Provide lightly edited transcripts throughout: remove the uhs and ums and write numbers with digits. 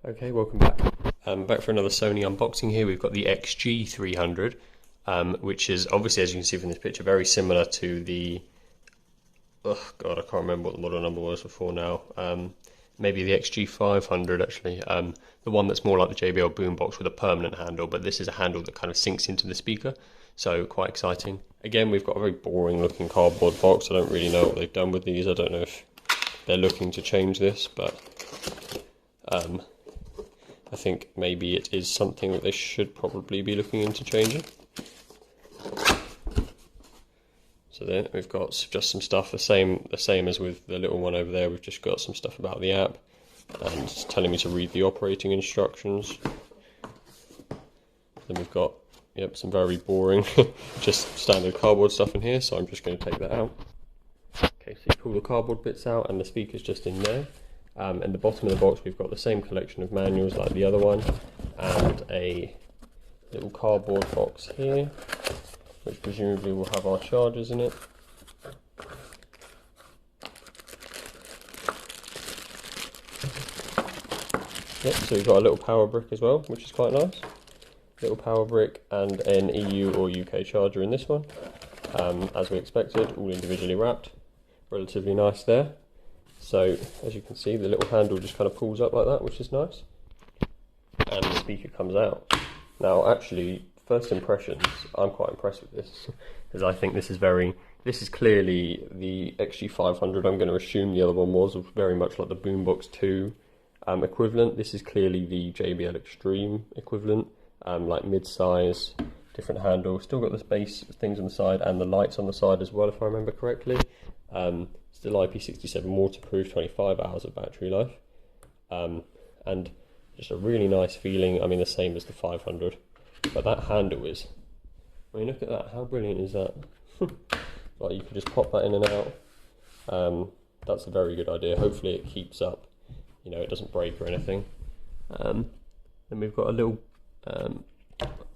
Okay, welcome back. Back for another Sony unboxing here. We've got the XG300, which is obviously, as you can see from this picture, very similar to the... Oh god, I can't remember what the model number was before now. Maybe the XG500 actually. The one that's more like the JBL boombox with a permanent handle, but this is a handle that kind of sinks into the speaker, so quite exciting. Again, we've got a very boring looking cardboard box. I don't really know what they've done with these. I don't know if they're looking to change this, but I think maybe it is something that they should probably be looking into changing. So there we've got just some stuff, the same as with the little one over there. We've just got some stuff about the app and it's telling me to read the operating instructions. Then we've got, yep, some very boring, just standard cardboard stuff in here, so I'm just going to take that out. Okay, so you pull the cardboard bits out and the speaker's just in there. And the bottom of the box we've got the same collection of manuals like the other one, and a little cardboard box here, which presumably will have our chargers in it. Yep, so we've got a little power brick as well, which is quite nice. Little power brick and an EU or UK charger in this one, as we expected, all individually wrapped. Relatively nice there. So as you can see, the little handle just kind of pulls up like that, which is nice. And the speaker comes out. Now actually, first impressions, I'm quite impressed with this, because I think this is clearly the XG500. I'm going to assume the other one was very much like the Boombox 2 equivalent. This is clearly the JBL Extreme equivalent, like mid-size, different handle. Still got the base things on the side and the lights on the side as well, if I remember correctly. Still IP67 waterproof, 25 hours of battery life, and just a really nice feeling. I mean, the same as the 500, but that handle is, I mean, look at that, how brilliant is that? Like, you can just pop that in and out. That's a very good idea. Hopefully it keeps up, you know, it doesn't break or anything. Then we've got a little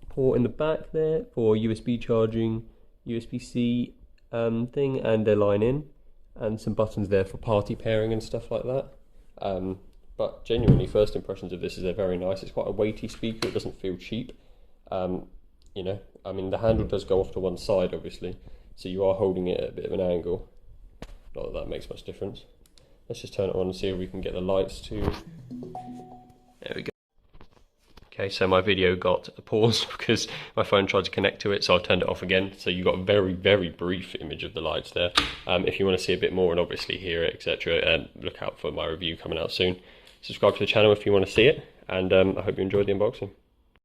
port in the back there for USB charging, USB-C thing, and a line in, and some buttons there for party pairing and stuff like that. But genuinely, first impressions of this is they're very nice. It's quite a weighty speaker, it doesn't feel cheap. You know, I mean, the handle does go off to one side obviously, so you are holding it at a bit of an angle. Not that that makes much difference. Let's just turn it on and see if we can get the lights to... There we go. Okay, so my video got a pause because my phone tried to connect to it, so I've turned it off again. So you got a very, very brief image of the lights there. If you want to see a bit more and obviously hear it, etc., look out for my review coming out soon. Subscribe to the channel if you want to see it, and I hope you enjoyed the unboxing.